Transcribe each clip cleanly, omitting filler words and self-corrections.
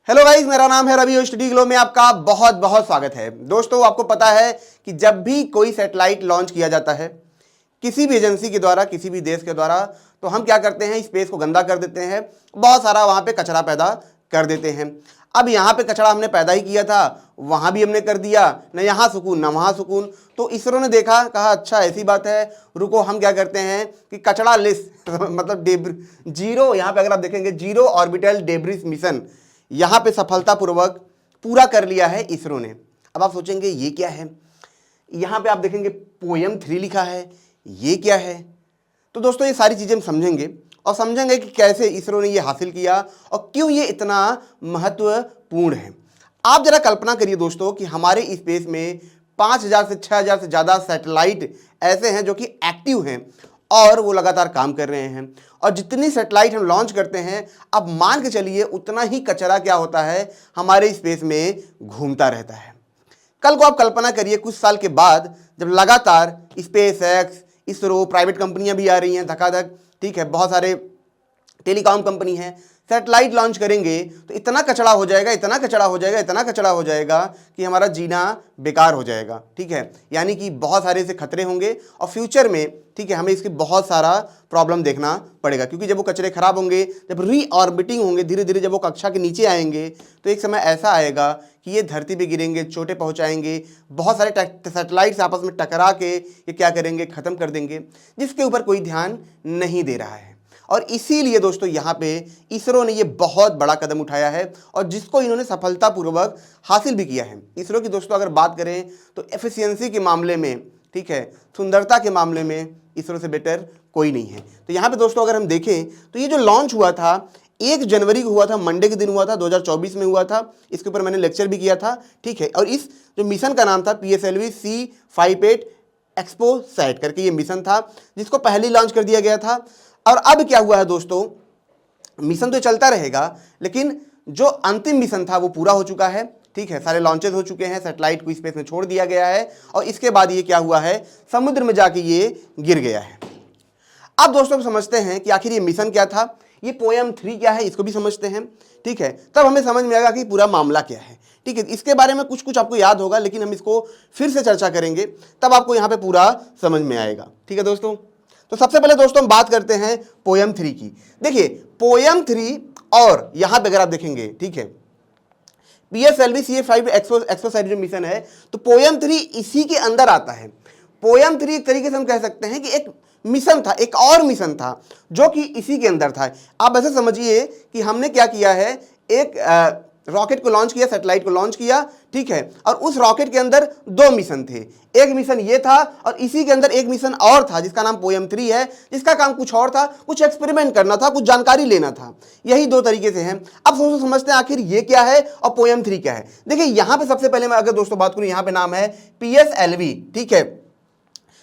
Hello guys, मेरा नाम है रवि और स्टडी ग्लो में आपका बहुत बहुत स्वागत है। दोस्तों, आपको पता है कि जब भी कोई सैटेलाइट लॉन्च किया जाता है किसी भी एजेंसी के द्वारा, किसी भी देश के द्वारा, तो हम क्या करते हैं, स्पेस को गंदा कर देते हैं, बहुत सारा वहां पे कचरा पैदा कर देते हैं। अब यहाँ पे कचरा हमने पैदा ही किया था, वहां भी हमने कर दिया, न यहाँ सुकून न वहां सुकून। तो इसरो ने देखा, कहा अच्छा ऐसी बात है, रुको हम क्या करते हैं कि कचरा लिस्ट मतलब जीरो, यहाँ पे अगर आप देखेंगे जीरो ऑर्बिटल डेब्रिस मिशन यहाँ पे सफलतापूर्वक पूरा कर लिया है इसरो ने। अब आप सोचेंगे ये क्या है, यहाँ पे आप देखेंगे पोयम 3 लिखा है, ये क्या है। तो दोस्तों ये सारी चीज़ें हम समझेंगे और समझेंगे कि कैसे इसरो ने ये हासिल किया और क्यों ये इतना महत्वपूर्ण है। आप जरा कल्पना करिए दोस्तों कि हमारे स्पेस में 5000 से 6000 से ज़्यादा सैटेलाइट ऐसे हैं जो कि एक्टिव हैं और वो लगातार काम कर रहे हैं। और जितनी सैटेलाइट हम लॉन्च करते हैं, अब मान के चलिए उतना ही कचरा क्या होता है, हमारे स्पेस में घूमता रहता है। कल को आप कल्पना करिए कुछ साल के बाद जब लगातार स्पेस एक्स, इसरो, प्राइवेट कंपनियां भी आ रही हैं धकाधक, ठीक है, बहुत सारे टेलीकॉम कंपनी हैं, सैटेलाइट लॉन्च करेंगे तो इतना कचरा हो जाएगा, इतना कचरा हो जाएगा, इतना कचरा हो जाएगा कि हमारा जीना बेकार हो जाएगा। ठीक है, यानी कि बहुत सारे से खतरे होंगे और फ्यूचर में, ठीक है, हमें इसकी बहुत सारा प्रॉब्लम देखना पड़ेगा। क्योंकि जब वो कचरे खराब होंगे, जब रीऑर्बिटिंग होंगे, धीरे धीरे जब वो कक्षा के नीचे आएंगे, तो एक समय ऐसा आएगा कि ये धरती पे गिरेंगे, चोटें पहुंचाएंगे, बहुत सारे सैटेलाइट्स आपस में टकरा के ये क्या करेंगे, ख़त्म कर देंगे, जिसके ऊपर कोई ध्यान नहीं दे रहा है। और इसीलिए दोस्तों यहाँ पे इसरो ने ये बहुत बड़ा कदम उठाया है और जिसको इन्होंने सफलतापूर्वक हासिल भी किया है। इसरो की दोस्तों अगर बात करें तो एफिशिएंसी के मामले में, ठीक है, सुंदरता के मामले में इसरो से बेटर कोई नहीं है। तो यहाँ पे दोस्तों अगर हम देखें तो ये जो लॉन्च हुआ था 1 जनवरी को हुआ था, मंडे के दिन हुआ था, 2024 में हुआ था। इसके ऊपर मैंने लेक्चर भी किया था, ठीक है। और इस जो मिशन का नाम था PSLV C58 एक्सपोसैट करके ये मिशन था, जिसको पहले लॉन्च कर दिया गया था। और अब क्या हुआ है दोस्तों, मिशन तो चलता रहेगा लेकिन जो अंतिम मिशन था वो पूरा हो चुका है, ठीक है, सारे लॉन्चेस हो चुके हैं, सैटेलाइट को स्पेस में छोड़ दिया गया है और इसके बाद ये क्या हुआ है, समुद्र में जाके ये गिर गया है। अब दोस्तों समझते हैं कि आखिर ये मिशन क्या था, ये पोयम 3 क्या है, इसको भी समझते हैं, ठीक है। तब हमें समझ में आएगा कि पूरा मामला क्या है, ठीक है। इसके बारे में कुछ कुछ आपको याद होगा लेकिन हम इसको फिर से चर्चा करेंगे, तब आपको यहाँ पे पूरा समझ में आएगा, ठीक है दोस्तों। तो सबसे पहले दोस्तों हम बात करते हैं पोयम 3 की। देखिए पोयम 3 और यहां पे अगर आप देखेंगे, ठीक है, PSLV CA5 एक्सोसैट जो मिशन है, तो पोयम 3 इसी के अंदर आता है। पोयम 3 एक तरीके से हम कह सकते हैं कि एक मिशन था, एक और मिशन था जो कि इसी के अंदर था। आप ऐसे समझिए कि हमने क्या किया है, एक रॉकेट को लॉन्च किया, सैटेलाइट को लॉन्च किया, ठीक है, और उस रॉकेट के अंदर 2 मिशन थे। एक मिशन ये था और इसी के अंदर एक मिशन और था जिसका नाम पोयम 3 है, जिसका काम कुछ और था, कुछ एक्सपेरिमेंट करना था, कुछ जानकारी लेना था। यही 2 तरीके से हैं। अब सोचो समझते हैं आखिर ये क्या है और पोयम 3 क्या है। देखिए यहां पे सबसे पहले मैं अगर दोस्तों बात करूं, यहां पे नाम है PSLV, ठीक है।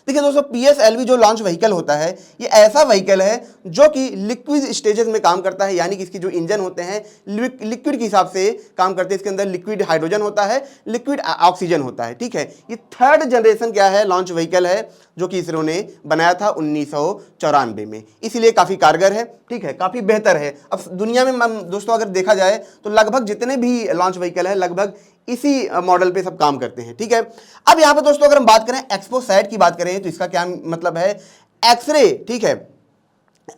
देखिए दोस्तों PSLV जो लॉन्च व्हीकल होता है, ये ऐसा व्हीकल है जो कि लिक्विड स्टेजेस में काम करता है, यानी कि इसकी जो इंजन होते हैं लिक्विड के हिसाब से काम करते हैं। इसके अंदर लिक्विड हाइड्रोजन होता है, लिक्विड ऑक्सीजन होता है, ठीक है। ये 3rd जनरेशन क्या है, लॉन्च व्हीकल है जो कि इसरो ने बनाया था 1994 में, इसीलिए काफ़ी कारगर है, ठीक है, काफ़ी बेहतर है। अब दुनिया में दोस्तों अगर देखा जाए तो लगभग जितने भी लॉन्च व्हीकल है लगभग इसी मॉडल पे सब काम करते हैं, ठीक है। अब यहां पे दोस्तों अगर हम बात करें एक्सपोसैट की बात करें तो इसका क्या मतलब है, एक्सरे, ठीक है,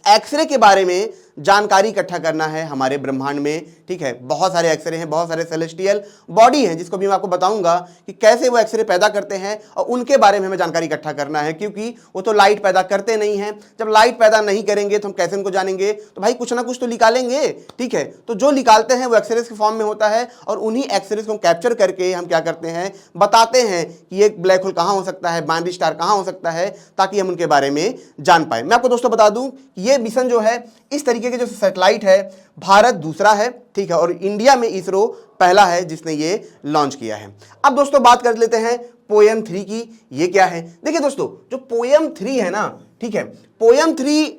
एक्सरे के बारे में जानकारी इकट्ठा करना है हमारे ब्रह्मांड में, ठीक है। बहुत सारे एक्सरे हैं, बहुत सारे सेलेस्टियल बॉडी हैं जिसको भी मैं आपको बताऊंगा कि कैसे वो एक्सरे पैदा करते हैं और उनके बारे में हमें जानकारी इकट्ठा करना है, क्योंकि वो तो लाइट पैदा करते नहीं हैं। जब लाइट पैदा नहीं करेंगे तो हम कैसे उनको जानेंगे, तो भाई कुछ ना कुछ तो निकालेंगे, ठीक है। तो जो निकालते हैं वो एक्सरेज के फॉर्म में होता है और उन्हीं एक्सरेज को कैप्चर करके हम क्या करते हैं, बताते हैं कि एक ब्लैक होल कहाँ हो सकता है, बाइनरी स्टार कहाँ हो सकता है, ताकि हम उनके बारे में जान पाए। मैं आपको दोस्तों बता दूं ये मिशन जो है, इस तरीके के जो सैटेलाइट है, भारत दूसरा है, ठीक है, और इंडिया में इसरो पहला है जिसने ये लॉन्च किया है। अब दोस्तों बात कर लेते हैं पोयम 3 की, ये क्या है। देखिए दोस्तों जो पोयम 3 है ना, ठीक है, पोयम 3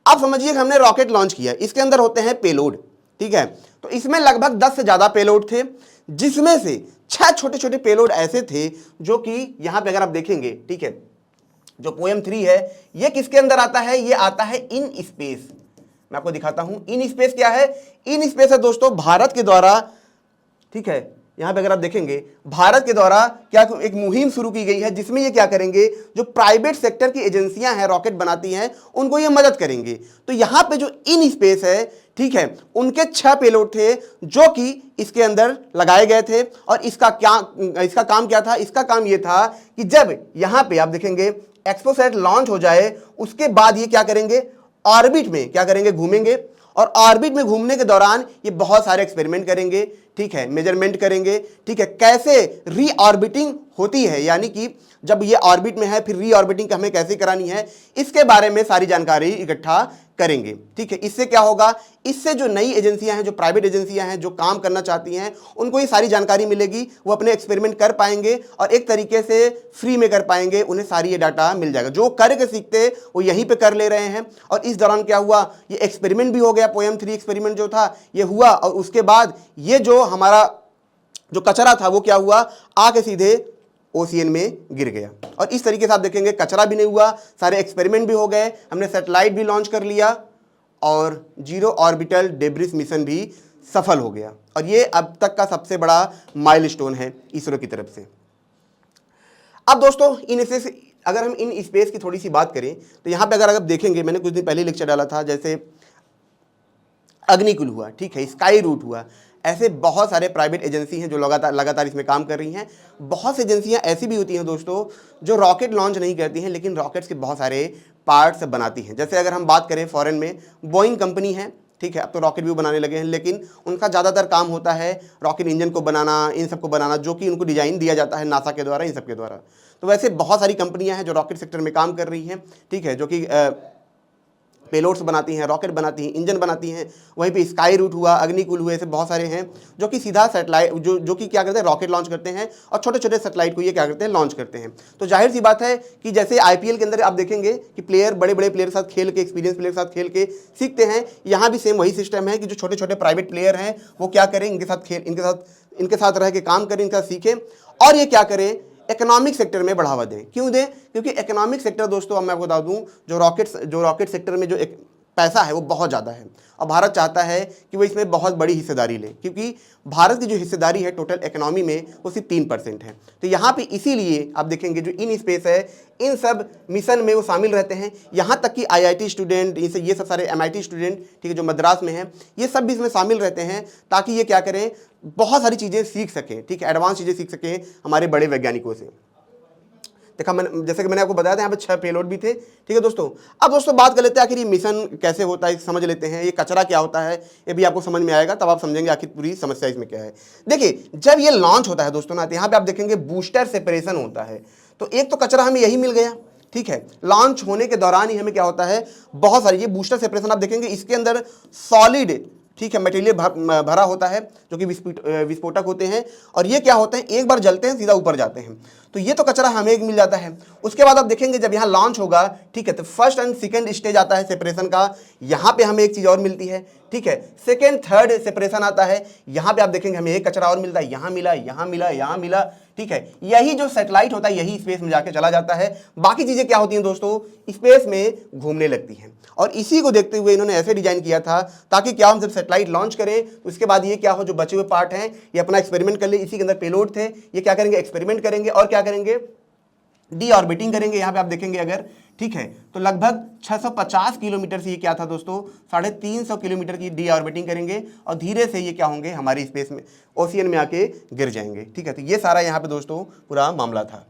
आप समझिए कि हमने रॉकेट लॉन्च किया, इसके अंदर होते हैं पेलोड, ठीक है। तो इसमें लगभग 10 से ज्यादा पेलोड थे, जिसमें से 6 छोटे छोटे पेलोड ऐसे थे जो कि यहां पे अगर आप देखेंगे, ठीक है, जो पोयम 3 है ये किसके अंदर आता है, ये आता है इन स्पेस। मैं आपको दिखाता हूं इन स्पेस क्या है। इन स्पेस है दोस्तों भारत के द्वारा ठीक है। यहां पे अगर आप देखेंगे भारत के द्वारा क्या एक मुहिम शुरू की गई है जिसमें ये क्या करेंगे, जो प्राइवेट सेक्टर की एजेंसियां हैं रॉकेट बनाती हैं उनको ये मदद करेंगे। तो यहां पे जो इन स्पेस है, ठीक है, उनके 6 पेलोड थे जो कि इसके अंदर लगाए गए थे। और इसका काम क्या था? इसका काम ये था कि जब यहां पे आप देखेंगे एक्सपोसैट लॉन्च हो जाए उसके बाद ये क्या करेंगे, ऑर्बिट में क्या करेंगे, घूमेंगे। और ऑर्बिट में घूमने के दौरान ये बहुत सारे एक्सपेरिमेंट करेंगे, ठीक है, मेजरमेंट करेंगे, ठीक है, कैसे रीऑर्बिटिंग होती है, यानी कि जब ये ऑर्बिट में है फिर रीऑर्बिटिंग हमें कैसे करानी है, इसके बारे में सारी जानकारी इकट्ठा करेंगे। ठीक है, इससे क्या होगा, इससे जो नई एजेंसियां हैं, जो प्राइवेट एजेंसियां हैं, जो काम करना चाहती हैं, उनको ये सारी जानकारी मिलेगी, वो अपने एक्सपेरिमेंट कर पाएंगे और एक तरीके से फ्री में कर पाएंगे, उन्हें सारी ये डाटा मिल जाएगा। जो करके सीखते वो यहीं पे कर ले रहे हैं। और इस दौरान क्या हुआ, ये एक्सपेरिमेंट भी हो गया, पोएम 3 एक्सपेरिमेंट जो था ये हुआ। और उसके बाद ये जो हमारा जो कचरा था वो क्या हुआ, आके सीधे ओशियन में गिर गया। और इस तरीके से आप देखेंगे कचरा भी नहीं हुआ, सारे एक्सपेरिमेंट भी हो गए, हमने सैटेलाइट भी लॉन्च कर लिया और जीरो ऑर्बिटल डेब्रिस मिशन भी सफल हो गया। और ये अब तक का सबसे बड़ा माइलस्टोन है इसरो की तरफ से। अब दोस्तों अगर हम इन स्पेस की थोड़ी सी बात करें तो यहां पे अगर आप देखेंगे, मैंने कुछ दिन पहले लेक्चर डाला था, जैसे अग्निकुल हुआ, ठीक है, स्काई रूट हुआ, ऐसे बहुत सारे प्राइवेट एजेंसी हैं जो लगातार इसमें काम कर रही हैं। बहुत सी एजेंसियां ऐसी भी होती हैं दोस्तों जो रॉकेट लॉन्च नहीं करती हैं लेकिन रॉकेट्स के बहुत सारे पार्ट्स बनाती हैं। जैसे अगर हम बात करें फॉरेन में बोइंग कंपनी है, ठीक है, अब तो रॉकेट भी बनाने लगे हैं, लेकिन उनका ज़्यादातर काम होता है रॉकेट इंजन को बनाना, इन सब को बनाना, जो कि उनको डिजाइन दिया जाता है नासा के द्वारा, इन सब के द्वारा। तो वैसे बहुत सारी कंपनियां हैं जो रॉकेट सेक्टर में काम कर रही हैं, ठीक है, जो कि पेलोड्स बनाती हैं, रॉकेट बनाती हैं, इंजन बनाती हैं। वहीं पे स्काई रूट हुआ, अग्निकुल हुए, ऐसे बहुत सारे हैं जो कि सीधा सैटेलाइट जो कि क्या करते हैं, रॉकेट लॉन्च करते हैं और छोटे छोटे सैटेलाइट को ये क्या करते हैं, लॉन्च करते हैं। तो जाहिर सी बात है कि जैसे आईपीएल के अंदर आप देखेंगे कि प्लेयर बड़े बड़े प्लेयर के साथ खेल के, एक्सपीरियंस प्लेयर के साथ खेल के सीखते हैं, यहाँ भी सेम वही सिस्टम है कि जो छोटे छोटे प्राइवेट प्लेयर हैं वो क्या करें, इनके साथ रह के काम करें, इनके साथ सीखें और ये क्या करें, इकोनॉमिक सेक्टर में बढ़ावा दें। क्यों दें? क्योंकि इकोनॉमिक सेक्टर दोस्तों, अब मैं आपको बता दूं, जो रॉकेट सेक्टर में जो एक पैसा है वो बहुत ज़्यादा है और भारत चाहता है कि वो इसमें बहुत बड़ी हिस्सेदारी ले, क्योंकि भारत की जो हिस्सेदारी है टोटल इकोनॉमी में वो सिर्फ 3% है। तो यहाँ पे इसीलिए आप देखेंगे जो इन स्पेस है, इन सब मिशन में वो शामिल रहते हैं। यहाँ तक कि IIT स्टूडेंट, ये सब सारे MIT स्टूडेंट, ठीक है, जो मद्रास में हैं, ये सब भी इसमें शामिल रहते हैं ताकि ये क्या करें, बहुत सारी चीज़ें सीख सकें, ठीक है, एडवांस चीज़ें सीख सकें हमारे बड़े वैज्ञानिकों से। देखा मैंने, जैसे कि मैंने आपको बताया था, यहाँ पे 6 पेलोड भी थे, ठीक है दोस्तों। अब दोस्तों बात कर लेते हैं आखिर ये मिशन कैसे होता है, समझ लेते हैं। ये कचरा क्या होता है ये भी आपको समझ में आएगा, तब आप समझेंगे आखिर पूरी समस्या इसमें क्या है। देखिए जब ये लॉन्च होता है दोस्तों ना, तो यहाँ पे आप देखेंगे बूस्टर सेपरेशन होता है। तो एक तो कचरा हमें यही मिल गया, ठीक है, लॉन्च होने के दौरान ही हमें क्या होता है, बहुत सारी ये बूस्टर सेपरेशन आप देखेंगे, इसके अंदर सॉलिड, ठीक है, मटेरियल भरा होता है जो कि विस्फोटक होते हैं। और ये क्या होते हैं, एक बार जलते हैं सीधा ऊपर जाते हैं। तो ये तो कचरा हमें एक मिल जाता है। उसके बाद आप देखेंगे जब यहाँ लॉन्च होगा, ठीक है, तो फर्स्ट एंड सेकंड स्टेज आता है सेपरेशन का, यहाँ पे हमें एक चीज़ और मिलती है, ठीक है, सेकंड थर्ड सेपरेशन आता है, यहाँ पे आप देखेंगे हमें एक कचरा और मिलता है, यहाँ मिला, यहाँ मिला, यहाँ मिला, ठीक है। यही जो सैटेलाइट होता है यही स्पेस में जाके चला जाता है। बाकी चीज़ें क्या होती हैं दोस्तों, स्पेस में घूमने लगती हैं। और इसी को देखते हुए इन्होंने ऐसे डिजाइन किया था ताकि क्या, हम जब सैटेलाइट लॉन्च करें तो उसके बाद ये क्या हो, जो बचे हुए पार्ट हैं ये अपना एक्सपेरिमेंट कर ले। इसी के अंदर पेलोड थे, ये क्या करेंगे, एक्सपेरिमेंट करेंगे और क्या करेंगे, डी ऑर्बिटिंग करेंगे। यहाँ पे आप देखेंगे अगर, ठीक है, तो लगभग 650 किलोमीटर से ये क्या था दोस्तों, 350 किलोमीटर की डी ऑर्बिटिंग करेंगे और धीरे से ये क्या होंगे, हमारी स्पेस में, ओशियन में आके गिर जाएंगे, ठीक है। तो ये सारा यहाँ पे दोस्तों पूरा मामला था।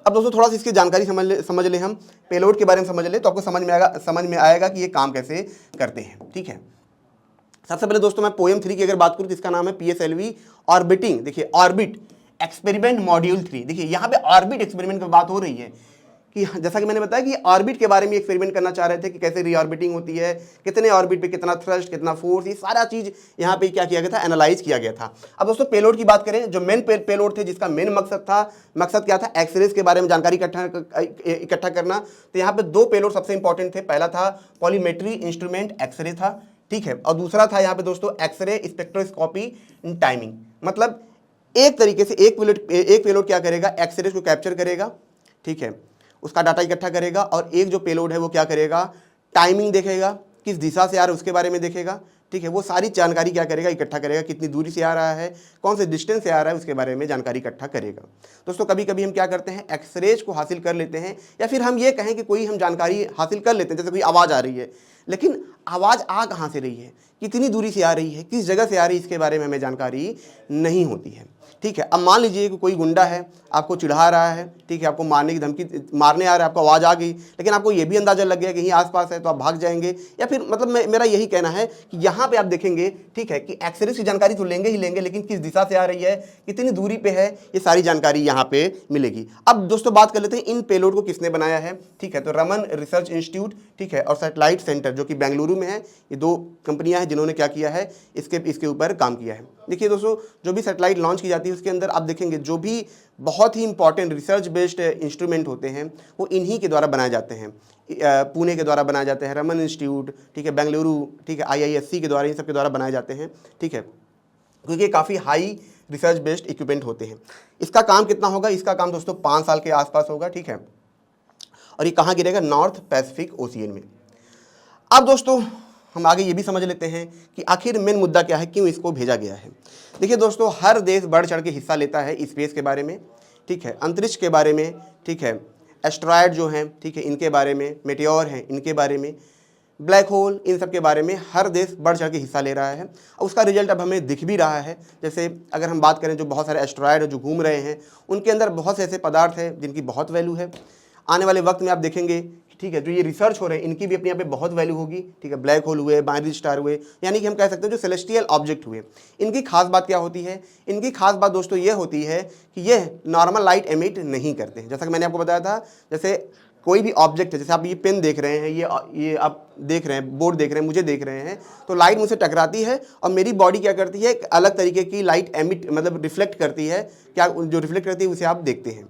अब दोस्तों थोड़ा सा इसकी जानकारी समझ ले, हम पेलोड के बारे में समझ ले तो आपको समझ में आएगा कि ये काम कैसे करते हैं, ठीक है। सबसे पहले दोस्तों मैं पोएम 3 की अगर बात करूं तो इसका नाम है PSLV ऑर्बिटिंग। देखिए ऑर्बिट एक्सपेरिमेंट मॉड्यूल 3, देखिए यहाँ पे ऑर्बिट एक्सपेरिमेंट की बात हो रही है कि जैसा कि मैंने बताया कि ऑर्बिट के बारे में एक्सपेरिमेंट करना चाह रहे थे कि कैसे रीऑर्बिटिंग होती है, कितने ऑर्बिट पे कितना थ्रस्ट, कितना फोर्स, ये सारा चीज यहाँ पे क्या किया गया था, एनालाइज किया गया था। अब दोस्तों पेलोड की बात करें, जो मेन पेलोड थे जिसका मेन मकसद क्या था, एक्सरेज के बारे में जानकारी इकट्ठा करना। तो यहाँ पे 2 पेलोड सबसे इंपॉर्टेंट थे। पहला था पॉलीमेट्री इंस्ट्रूमेंट एक्सरे था, ठीक है, और दूसरा था यहाँ पे दोस्तों एक्सरे स्पेक्ट्रोस्कोपी टाइमिंग। मतलब एक तरीके से एक पेलोड क्या करेगा, एक्सरे को कैप्चर करेगा, ठीक है, उसका डाटा इकट्ठा करेगा, और एक जो पेलोड है वो क्या करेगा, टाइमिंग देखेगा, किस दिशा से आ रहा है उसके बारे में देखेगा, ठीक है, वो सारी जानकारी क्या करेगा, इकट्ठा करेगा, कितनी दूरी से आ रहा है, कौन से डिस्टेंस से आ रहा है, उसके बारे में जानकारी इकट्ठा करेगा। दोस्तों कभी कभी हम क्या करते हैं, एक्सरेज को हासिल कर लेते हैं, या फिर हम ये कहें कि कोई हम जानकारी हासिल कर लेते हैं, जैसे कोई आवाज़ आ रही है, लेकिन आवाज़ आ कहाँ से रही है, कितनी दूरी से आ रही है, किस जगह से आ रही है, इसके बारे में हमें जानकारी नहीं होती है। ठीक है, अब मान लीजिए कि कोई गुंडा है, आपको चिढ़ा रहा है, ठीक है, आपको मारने की धमकी, मारने आ रहा है, आपको आवाज़ आ गई, लेकिन आपको ये भी अंदाजा लग गया कि यहीं आसपास है, तो आप भाग जाएंगे, या फिर मतलब मेरा यही कहना है कि यहाँ पे आप देखेंगे, ठीक है, कि एक्सरेज की जानकारी तो लेंगे ही लेंगे, लेकिन किस दिशा से आ रही है, कितनी दूरी पे है, ये सारी जानकारी यहाँ पे मिलेगी। अब दोस्तों बात कर लेते हैं इन पेलोड को किसने बनाया है। ठीक है, तो रमन रिसर्च इंस्टीट्यूट, ठीक है, और सैटेलाइट सेंटर जो कि बेंगलुरु में है, ये दो कंपनियां हैं जिन्होंने क्या किया है, इसके ऊपर काम किया है। देखिए दोस्तों, जो भी सैटेलाइट लॉन्च की जाती है उसके अंदर आप देखेंगे जो भी बहुत ही इंपॉर्टेंट रिसर्च बेस्ड इंस्ट्रूमेंट होते हैं वो इन्हीं के द्वारा बनाए जाते हैं। पुणे के द्वारा बनाए जाते हैं, रमन इंस्टीट्यूट, ठीक है, बेंगलुरु, ठीक है, IISc के द्वारा, इन सब के द्वारा बनाए जाते हैं। ठीक है, क्योंकि ये काफ़ी हाई रिसर्च बेस्ड इक्विपमेंट होते हैं। इसका काम कितना होगा, इसका काम दोस्तों 5 साल के आसपास होगा। ठीक है, और ये कहाँ गिरेगा, नॉर्थ पैसिफिक ओशियन में। अब दोस्तों हम आगे ये भी समझ लेते हैं कि आखिर मेन मुद्दा क्या है, क्यों इसको भेजा गया है। देखिए दोस्तों, हर देश बढ़ चढ़ के हिस्सा लेता है स्पेस के बारे में, ठीक है, अंतरिक्ष के बारे में, ठीक है, एस्ट्रॉयड जो हैं, ठीक है, इनके बारे में, मेटेओर हैं, इनके बारे में, ब्लैक होल, इन सब के बारे में हर देश बढ़ चढ़ के हिस्सा ले रहा है। और उसका रिजल्ट अब हमें दिख भी रहा है। जैसे अगर हम बात करें, जो बहुत सारे एस्ट्रॉयड जो घूम रहे हैं, उनके अंदर बहुत से ऐसे पदार्थ हैं जिनकी बहुत वैल्यू है। आने वाले वक्त में आप देखेंगे, ठीक है, जो ये रिसर्च हो रहे हैं इनकी भी अपने यहाँ पे बहुत वैल्यू होगी। ठीक है, ब्लैक होल हुए, बाइनरी स्टार हुए, यानी कि हम कह सकते हैं जो सेलेस्टियल ऑब्जेक्ट हुए, इनकी खास बात क्या होती है, इनकी खास बात दोस्तों ये होती है कि ये नॉर्मल लाइट एमिट नहीं करते हैं। जैसा कि मैंने आपको बताया था, जैसे कोई भी ऑब्जेक्ट है, जैसे आप ये पेन देख रहे हैं, ये आप देख रहे हैं, बोर्ड देख रहे हैं, मुझे देख रहे हैं, तो लाइट मुझसे टकराती है और मेरी बॉडी क्या करती है, एक अलग तरीके की लाइट एमिट मतलब रिफ्लेक्ट करती है। क्या जो रिफ्लेक्ट करती है उसे आप देखते हैं।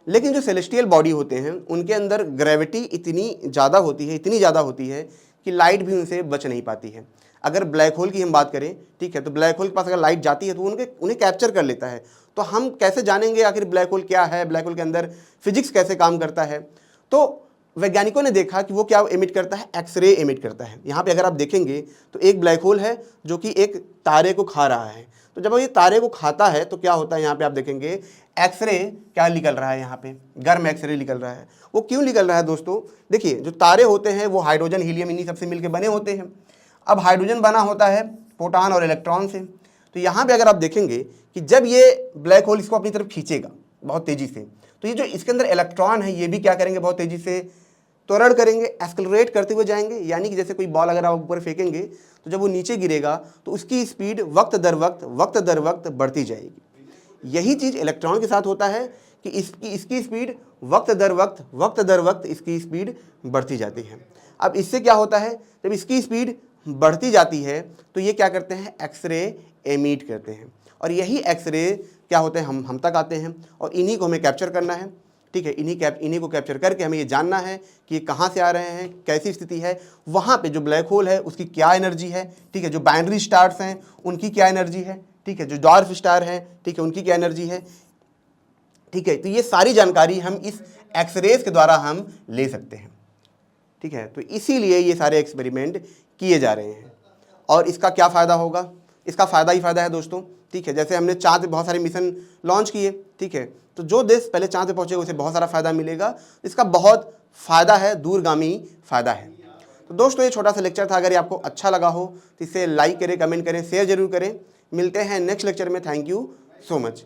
लेकिन जो सेलेस्टियल बॉडी होते हैं उनके अंदर ग्रेविटी इतनी ज़्यादा होती है, इतनी ज़्यादा होती है कि लाइट भी उनसे बच नहीं पाती है। अगर ब्लैक होल की हम बात करें, ठीक है, तो ब्लैक होल के पास अगर लाइट जाती है तो उन्हें कैप्चर कर लेता है। तो हम कैसे जानेंगे आखिर ब्लैक होल क्या है, ब्लैक होल के अंदर फिजिक्स कैसे काम करता है। तो वैज्ञानिकों ने देखा कि वो क्या एमिट करता है, एक्सरे एमिट करता है। यहाँ पे अगर आप देखेंगे तो एक ब्लैक होल है जो कि एक तारे को खा रहा है। तो जब ये तारे को खाता है तो क्या होता है, यहाँ पे आप देखेंगे एक्सरे क्या निकल रहा है, यहाँ पे गर्म एक्सरे निकल रहा है। वो क्यों निकल रहा है दोस्तों, देखिए जो तारे होते हैं वो हाइड्रोजन, हीलियम, इन्हीं सबसे मिलकर बने होते हैं। अब हाइड्रोजन बना होता है प्रोटॉन और इलेक्ट्रॉन से। तो यहाँ पे अगर आप देखेंगे कि जब ये ब्लैक होल इसको अपनी तरफ खींचेगा बहुत तेज़ी से, तो ये जो इसके अंदर इलेक्ट्रॉन है ये भी क्या करेंगे, बहुत तेज़ी से त्वरण करेंगे, एक्सेलरेट करते हुए जाएंगे। यानी कि जैसे कोई बॉल अगर आप ऊपर फेंकेंगे तो जब वो नीचे गिरेगा तो उसकी स्पीड वक्त दर वक्त बढ़ती जाएगी। यही चीज़ इलेक्ट्रॉन के साथ होता है कि इसकी स्पीड वक्त दर वक्त इसकी स्पीड बढ़ती जाती है। अब इससे क्या होता है, जब इसकी स्पीड बढ़ती जाती है तो ये क्या करते हैं, एक्सरे एमिट करते हैं। और यही एक्सरे क्या होते हैं, हम तक आते हैं और इन्हीं को हमें कैप्चर करना है। ठीक है, इन्हीं को कैप्चर करके हमें ये जानना है कि ये कहाँ से आ रहे हैं, कैसी स्थिति है, वहाँ पे जो ब्लैक होल है उसकी क्या एनर्जी है। ठीक है, जो बाइनरी स्टार्स हैं उनकी क्या एनर्जी है। ठीक है, जो डॉर्फ स्टार हैं, ठीक है, उनकी क्या एनर्जी है। ठीक है, तो ये सारी जानकारी हम इस एक्सरेज के द्वारा हम ले सकते हैं। ठीक है, तो इसीलिए ये सारे एक्सपेरिमेंट किए जा रहे हैं। और इसका क्या फ़ायदा होगा, इसका फ़ायदा ही फ़ायदा है दोस्तों। ठीक है, जैसे हमने चाँद पे बहुत सारे मिशन लॉन्च किए, ठीक है, तो जो देश पहले चाँद पे पहुँचे उसे बहुत सारा फ़ायदा मिलेगा। इसका बहुत फ़ायदा है, दूरगामी फ़ायदा है। तो दोस्तों ये छोटा सा लेक्चर था, अगर ये आपको अच्छा लगा हो तो इसे लाइक करें, कमेंट करें, शेयर जरूर करें। मिलते हैं नेक्स्ट लेक्चर में। Thank you so much.